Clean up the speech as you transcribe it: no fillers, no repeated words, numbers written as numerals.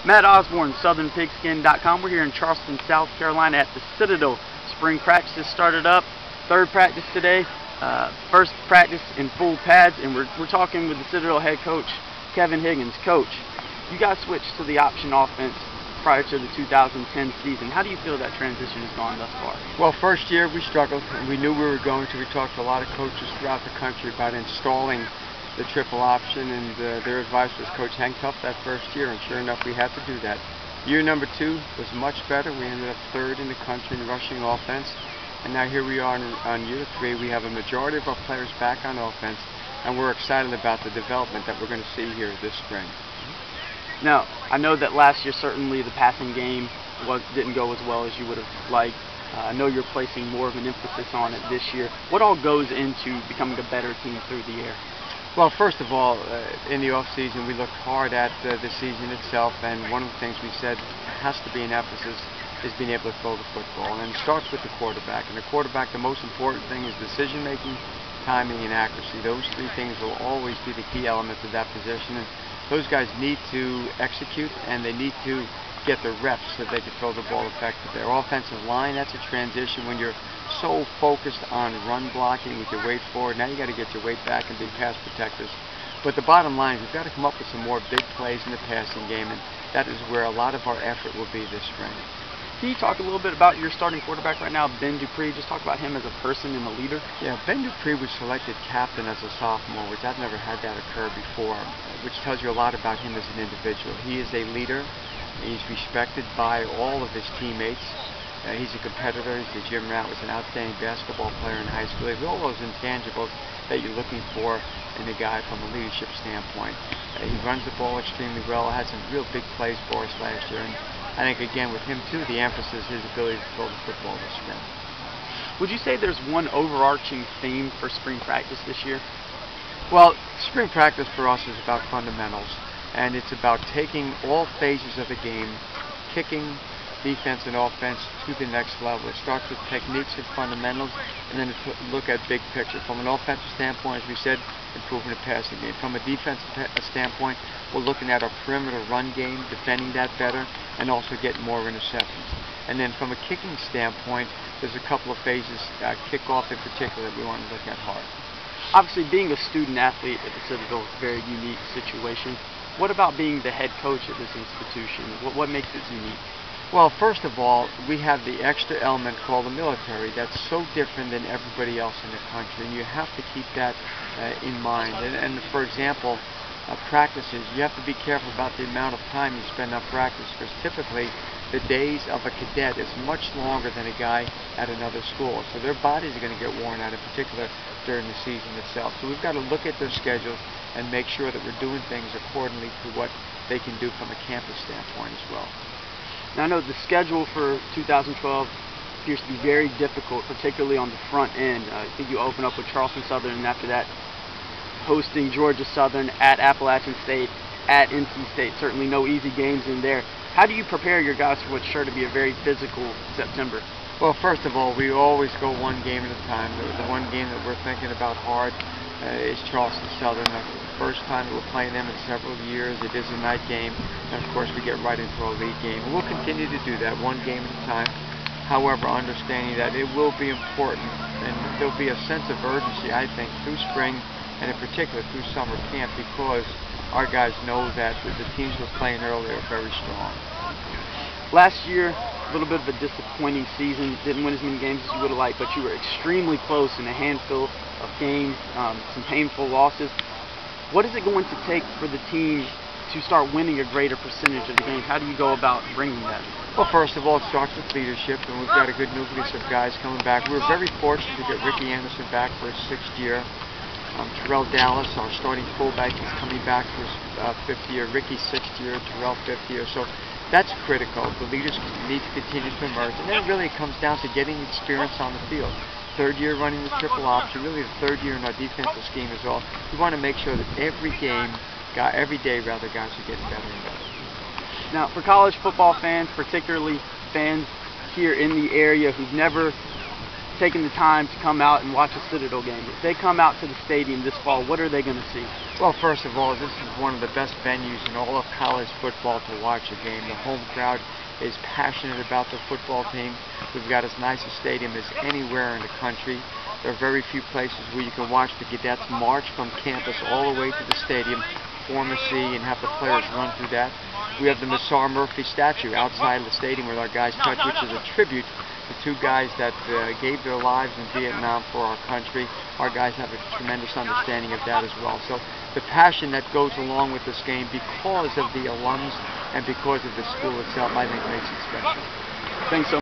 Matt Osborne, SouthernPigskin.com. We're here in Charleston, South Carolina at the Citadel. Spring practice started up. Third practice today. First practice in full pads, and we're talking with the Citadel head coach, Kevin Higgins. Coach, you guys switched to the option offense prior to the 2010 season. How do you feel that transition has gone thus far? Well, first year we struggled, and we knew we were going to. We talked to a lot of coaches throughout the country about installing the triple option, and their advice was, Coach, hang tough that first year, and sure enough, we had to do that. Year number 2 was much better. We ended up 3rd in the country in rushing offense, and now here we are on year 3. We have a majority of our players back on offense, and we're excited about the development that we're going to see here this spring. Now, I know that last year certainly the passing game didn't go as well as you would have liked. I know you're placing more of an emphasis on it this year. What all goes into becoming a better team through the air? Well, first of all, in the off-season, we looked hard at the season itself, and one of the things we said has to be an emphasis is being able to throw the football, and it starts with the quarterback. And the quarterback, the most important thing is decision-making, timing, and accuracy. Those 3 things will always be the key elements of that position, and those guys need to execute, and they need to get the reps so they can throw the ball effectively. Their offensive line, that's a transition when you're so focused on run blocking with your weight forward. Now you got to get your weight back and be pass protectors. But the bottom line is we've got to come up with some more big plays in the passing game, and that is where a lot of our effort will be this spring. Can you talk a little bit about your starting quarterback right now, Ben Dupree? Just talk about him as a person and a leader. Yeah, Ben Dupree was selected captain as a sophomore, which I've never had that occur before, which tells you a lot about him as an individual. He is a leader. He's respected by all of his teammates. He's a competitor. He's a gym rat. Was an outstanding basketball player in high school. He has all those intangibles that you're looking for in a guy from a leadership standpoint. He runs the ball extremely well. Had some real big plays for us last year. And I think, again, with him, too, the emphasis is his ability to throw the football this spring. Would you say there's one overarching theme for spring practice this year? Well, spring practice for us is about fundamentals, and it's about taking all phases of the game, kicking, defense, and offense to the next level. It starts with techniques and fundamentals, and then look at big picture. From an offensive standpoint, as we said, improving the passing game. From a defensive standpoint, we're looking at our perimeter run game, defending that better, and also getting more interceptions. And then from a kicking standpoint, there's a couple of phases, kickoff in particular, that we want to look at hard. Obviously, being a student athlete at the Citadel is a very unique situation. What about being the head coach at this institution? What makes it unique? Well, first of all, we have the extra element called the military that's so different than everybody else in the country, and you have to keep that in mind. And for example, practices, you have to be careful about the amount of time you spend on practice, because typically the days of a cadet is much longer than a guy at another school. So their bodies are going to get worn out, in particular during the season itself. So we've got to look at their schedules and make sure that we're doing things accordingly to what they can do from a campus standpoint as well. Now, I know the schedule for 2012 appears to be very difficult, particularly on the front end. I think you open up with Charleston Southern, and after that, hosting Georgia Southern, at Appalachian State, at NC State. Certainly no easy games in there. How do you prepare your guys for what's sure to be a very physical September? Well, first of all, we always go one game at a time. The one game that we're thinking about hard is Charleston Southern. The first time that we're playing them in several years. It is a night game, and of course we get right into our league game. And we'll continue to do that one game at a time. However, understanding that it will be important, and there'll be a sense of urgency, I think, through spring, and in particular through summer camp, because our guys know that the teams we're playing early are very strong. Last year, a little bit of a disappointing season. Didn't win as many games as you would have liked, but you were extremely close in a handful of games, some painful losses. What is it going to take for the team to start winning a greater percentage of the game? How do you go about bringing that? Well, first of all, it starts with leadership, and we've got a good nucleus of guys coming back. We're very fortunate to get Ricky Anderson back for his 6th year. Terrell Dallas, our starting fullback, is coming back for his 5th year. Ricky's 6th year, Terrell 5th year. So that's critical. The leaders need to continue to emerge. And then really it comes down to getting experience on the field. 3rd year running the triple option, really the 3rd year in our defensive scheme as well. We want to make sure that every day, guys are getting better and better. Now, for college football fans, particularly fans here in the area who've never taking the time to come out and watch a Citadel game. If they come out to the stadium this fall, what are they going to see? Well, first of all, this is one of the best venues in all of college football to watch a game. The home crowd is passionate about the football team. We've got as nice a stadium as anywhere in the country. There are very few places where you can watch the cadets march from campus all the way to the stadium, form a C, and have the players run through that. We have the Massar Murphy statue outside of the stadium where our guys touch, which is a tribute to two guys that gave their lives in Vietnam for our country. Our guys have a tremendous understanding of that as well. So the passion that goes along with this game because of the alums and because of the school itself, I think makes it special. Thanks so much.